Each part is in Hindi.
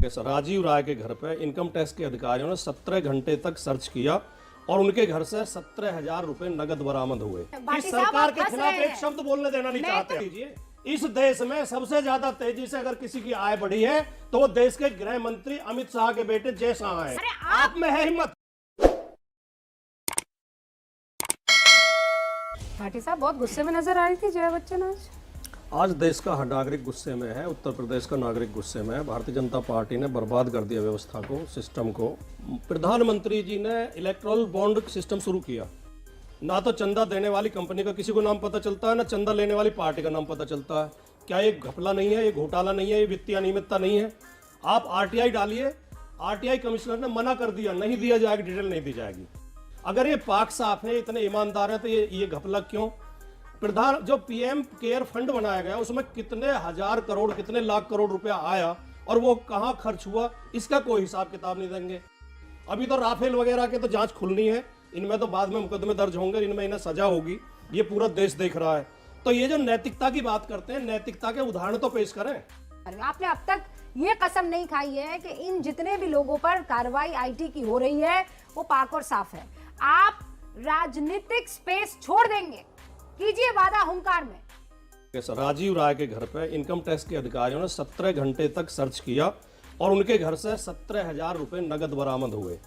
राजीव राय के घर पे इनकम टैक्स के अधिकारियों ने 17 घंटे तक सर्च किया और उनके घर से 17,000 रुपए नगद बरामद हुए। इस सरकार के खिलाफ एक शब्द बोलने देना नहीं चाहते। लीजिए, इस देश में सबसे ज्यादा तेजी से अगर किसी की आय बढ़ी है तो वो देश के गृह मंत्री अमित शाह के बेटे जय शाह है। आप में है हिम्मत। भाटी साहब बहुत गुस्से में नजर आ रही थी जया बच्चन आज देश का हर नागरिक गुस्से में है। उत्तर प्रदेश का नागरिक गुस्से में है। भारतीय जनता पार्टी ने बर्बाद कर दिया व्यवस्था को, सिस्टम को। प्रधानमंत्री जी ने इलेक्ट्रल बॉन्ड सिस्टम शुरू किया। ना तो चंदा देने वाली कंपनी का किसी को नाम पता चलता है, ना चंदा लेने वाली पार्टी का नाम पता चलता है। क्या ये घपला नहीं है, ये घोटाला नहीं है, ये वित्तीय अनियमितता नहीं है? आप आरटीआई डालिए। आरटीआई कमिश्नर ने मना कर दिया, नहीं दिया जाएगा, डिटेल नहीं दी जाएगी। अगर ये पाक साफ है, इतने ईमानदार है, तो ये घपला क्यों? जो पीएम केयर फंड बनाया गया उसमें कितने हजार करोड़, कितने लाख करोड़ रुपया आया और वो कहां खर्च हुआ, इसका कोई हिसाब किताब नहीं देंगे। अभी तो राफेल वगैरह के तो जांच खुलनी है, इनमें तो बाद में मुकदमे दर्ज होंगे, इनमें इन्हें सजा होगी, ये पूरा देश देख रहा है। तो ये जो नैतिकता की बात करते हैं, नैतिकता के उदाहरण तो पेश करें। आपने अब तक ये कसम नहीं खाई है कि इन जितने भी लोगों पर कार्रवाई आईटी की हो रही है वो पाक और साफ है। आप राजनीतिक स्पेस छोड़ देंगे, कीजिए वादा हुंकार में। राजीव राय के घर पे इनकम टैक्स के अधिकारियों ने 17 घंटे तक सर्च किया और उनके घर से 17,000 रुपए नगद बरामद हुए।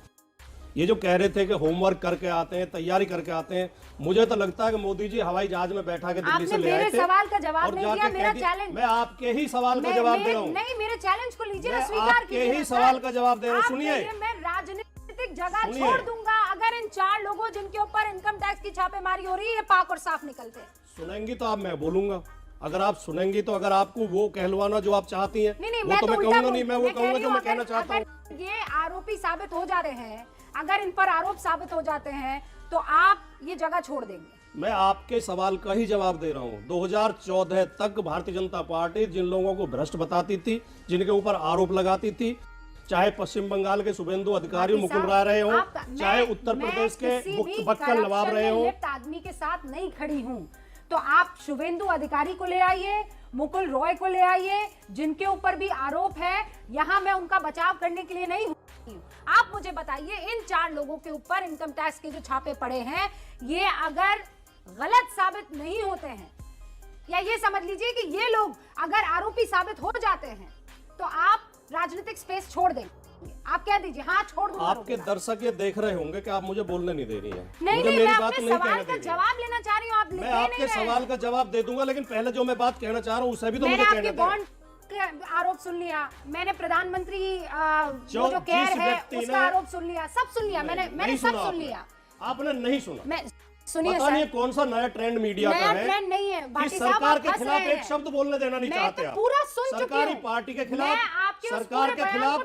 ये जो कह रहे थे कि होमवर्क करके आते हैं, तैयारी करके आते हैं, मुझे तो लगता है कि मोदी जी हवाई जहाज में बैठा के दिल्ली से ले आए थे। सवाल का जवाब नहीं दिया, मेरा चैलेंज। मैं आपके ही सवाल का जवाब दे रहा हूँ। नहीं, मेरे चैलेंज को लीजिए, स्वीकार कीजिए। आपके ही सवाल का जवाब दे रहा हूँ, सुनिए। मैं राजनीतिक जगह छोड़ दूंगा अगर इन 4 लोगों जिनके ऊपर इनकम टैक्स की छापेमारी हो रही है पाक और साफ निकलते हैं। सुनेंगी तो आप, मैं बोलूंगा। अगर आप सुनेंगी तो, अगर आपको वो कहलवाना जो आप चाहती हैं, नहीं, वो तो मैं कहूंगा नहीं, मैं वो कहूंगा जो मैं कहना चाहता हूँ। ये आरोपी साबित हो जा रहे हैं, अगर इन पर आरोप साबित हो जाते हैं तो आप ये जगह छोड़ देंगे। मैं आपके सवाल का ही जवाब दे रहा हूँ। 2014 तक भारतीय जनता पार्टी जिन लोगों को भ्रष्ट बताती थी, जिनके ऊपर आरोप लगाती थी, चाहे पश्चिम बंगाल के शुभेंदु अधिकारी मुकुल राय रहे हो, चाहे उत्तर प्रदेश के बक्कल नवाब रहे हो, आदमी के साथ नहीं खड़ी हूँ। तो आप शुभेंदु अधिकारी को ले आइए, मुकुल रॉय को ले आइए, जिनके ऊपर भी आरोप है। यहाँ मैं उनका बचाव करने के लिए नहीं हूँ। आप मुझे बताइए, इन 4 लोगों के ऊपर इनकम टैक्स के जो छापे पड़े हैं, ये अगर गलत साबित नहीं होते हैं, या ये समझ लीजिए कि ये लोग अगर आरोपी साबित हो जाते हैं, तो आप राजनीतिक स्पेस छोड़ देंगे। आप कह दीजिए हाँ छोड़ दूंगा। आपके दर्शक ये देख रहे होंगे कि आप मुझे बोलने नहीं दे रही हैं। नहीं, मेरी मैं बात अपने नहीं सवाल का जवाब लेना चाह रही हूँ, आप मैं आपके सवाल का जवाब दे दूंगा, लेकिन पहले जो मैं बात कहना चाह रहा हूँ उसे भी तो मुझे कहने दें। आरोप सुन लिया मैंने, प्रधानमंत्री जो केयर है उसका आरोप सुन लिया, सब सुन लिया मैंने सब सुन लिया। आपने नहीं सुना। मैं सुनिए, पता नहीं कौन सा नया ट्रेंड मीडिया का है। ट्रेंड नहीं है, इस सरकार के खिलाफ एक शब्द बोलने देना नहीं चाहते आप। पूरा सुन चुकी हूं। सरकारी पार्टी के खिलाफ, सरकार के खिलाफ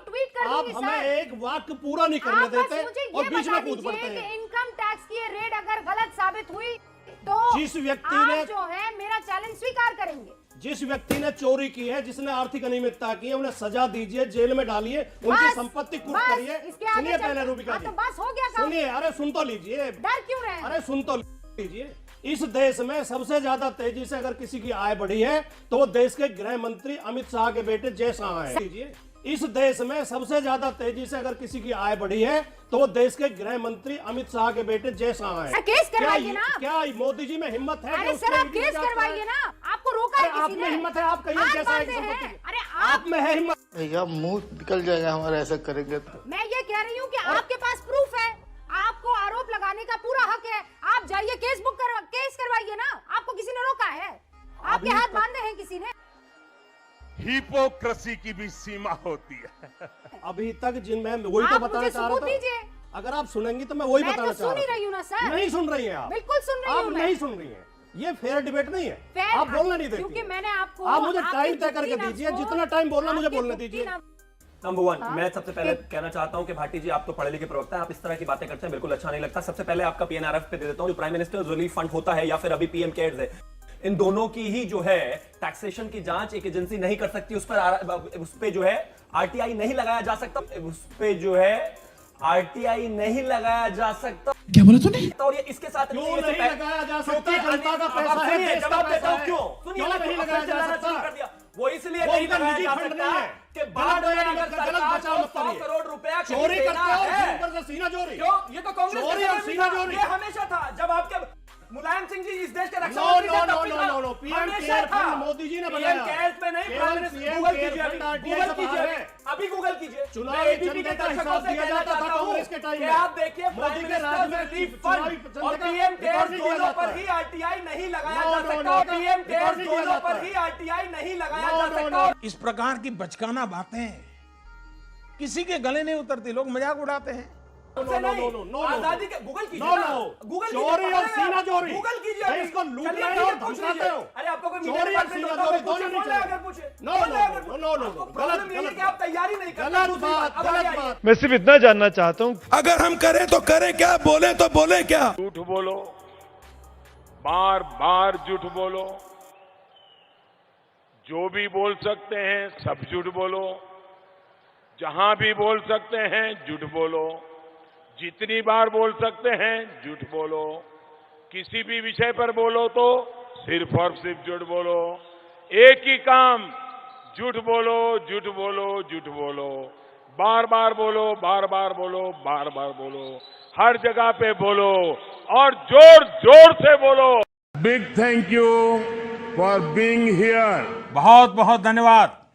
आप हमें एक वाक्य पूरा नहीं करने देते और बीच में कूद पड़ते हैं। इनकम टैक्स की रेड अगर गलत साबित हुई तो जिस व्यक्ति ने जो है मेरा चैलेंज स्वीकार करेंगे। जिस व्यक्ति ने चोरी की है, जिसने आर्थिक अनियमितता की है, उन्हें सजा दीजिए, जेल में डालिए, उनकी संपत्ति कुर्क करिए। सुनिए पहले रूबिका जी, बस हो गया। सुनिए, अरे सुन तो लीजिए, डर क्यों रहे? अरे सुन तो लीजिए। इस देश में सबसे ज्यादा तेजी से अगर किसी की आय बढ़ी है तो वो देश के गृह मंत्री अमित शाह के बेटे जय शाह है। लीजिए, इस देश में सबसे ज्यादा तेजी से अगर किसी की आय बढ़ी है तो वो देश के गृह मंत्री अमित शाह के बेटे जय शाह है। केस करवाइए ना। क्या मोदी जी में हिम्मत है? अरे सर आप केस करवाइए ना, आपको रोका है किसी ने? आप में हिम्मत है? आप कहिए कैसा है संपत्ति? अरे आप में है हिम्मत? भैया मुंह निकल जाएगा हमारा ऐसा करेंगे तो। मैं ये कह रही हूँ कि आपके पास प्रूफ है, आपको आरोप लगाने का पूरा हक है। आप जाइए केस करवाइए ना, आपको किसी ने रोका है? आपके हाथ बांधे हैं किसी ने? हिपोक्रेसी की भी सीमा होती है। अभी तक जिन मैं वही तो बताना चाह रहा था। अगर आप सुनेंगी तो मैं वही बताना चाह रहा हूँ। सुन ही रही हूँ ना सर। नहीं सुन रही हैं आप। बिल्कुल सुन रही हूँ। आप नहीं सुन रही हैं। ये फेयर डिबेट नहीं है। आप बोलना नहीं देती। क्योंकि मैंने आपको, आप मुझे टाइम तय करके दीजिए, जितना टाइम बोलना मुझे बोलने दीजिए। नंबर 1, मैं सबसे पहले कहना चाहता हूं कि भाटी जी आप तो पढ़े लिखे प्रवक्ता हैं, आप इस तरह की बातें करते हैं बिल्कुल अच्छा नहीं लगता। सबसे पहले आपका पीएनआरएफ पे दे देता हूं, जो प्राइम मिनिस्टर रिलीफ फंड होता है या फिर अभी पीएम केयर्स है, इन दोनों की ही जो है टैक्सेशन की जांच एक एजेंसी नहीं कर सकती। उस पे जो है आरटीआई नहीं लगाया जा सकता, उस पे जो है आरटीआई नहीं लगाया जा सकता। क्या बोला तूने? और ये इसके साथ क्यों नहीं लगाया जा सकता? जनता का पैसा है, जवाब देता हूं क्यों? क्यों नहीं लगाया जा सकता? वो इसलिए नहीं लगाया जा सकता के बाद में अगर गलत सरकार बचाव को मत 100 करिए। करोड़ रुपया कहीं चोरी देना करते हो है, ऊपर से सीना चोरी। क्यों? ये तो कांग्रेस चोरी के और समय सीना भी था। चोरी। ये हमेशा था जब आपके मुलायम सिंह जी इस देश के रक्षा नो, मंत्री थे, नो, तब नो, भी नो, था। नो, नो, PM हमेशा केयर था। फंड मोदी जी ने PM बनाया। केयर्स पे नहीं, केवल prime minister PM Google care कीजिए, फंड RTI गूगल से कीजिए, बाहर है। अभी गूगल कीजिए। चुनावी मैं ABP के चंदे का दर्शकों हिसाब से दिया कहना जाता था चाहता हूं कांग्रेस के टाइम कि में। आप देखिए प्राइम मोदी के राज मिनिस्टर में रिलीफ चुनावी फंड चंदे और का PM रिकॉर्ड केयर्स नहीं दिया दोनों जाता पर है। ही RTI नहीं लगाया नो, जा नो, सकता नो, और नो, PM रिकॉर्ड केयर्स नहीं दिया दोनों जाता पर है। ही RTI नहीं लगाया नो, जा नो, सकता। नो। इस प्रकार की बचकाना बातें किसी के गले नहीं उतरती, लोग मजाक उड़ाते हैं। से नो, नहीं, नो, नो, नो, नो, आजादी के गूगल कीजिए नो, ना, नो। गूगल कीजिए, चोरी और पकड़ेगा। सीना चोरी। गूगल कीजिए भाई, अभी। इसको लूट चलिए, रहे हो और ठीक है, पूछ धमकाते लीजिए। हो। अरे आपको कोई मीडिया चोरी और डिपार्टमेंट सीना होता चोरी तो पूछिए, दोनों नहीं फोन लगा चलेगा। कर पूछिए। नो, फोन नो, लगा कर नो, पूछिए। नो, नो, आपको नो, प्रॉब्लम गलत, ये है गलत कि आप तैयारी नहीं करते। गलत दूसरी बात, अब गलत आइए। बात। मैं सिर्फ इतना जानना चाहता हूँ अगर हम करें तो करें क्या, बोले तो बोले क्या। झूठ बोलो, बार बार झूठ बोलो, जो भी बोल सकते हैं सब झूठ बोलो, जहां भी बोल सकते हैं झूठ बोलो, जितनी बार बोल सकते हैं झूठ बोलो, किसी भी विषय पर बोलो तो सिर्फ और सिर्फ झूठ बोलो। एक ही काम, झूठ बोलो, झूठ बोलो, झूठ बोलो, बार बार बोलो, बार बार बोलो, बार बार बोलो, हर जगह पे बोलो और जोर जोर से बोलो। Big thank you for being here. बहुत बहुत धन्यवाद।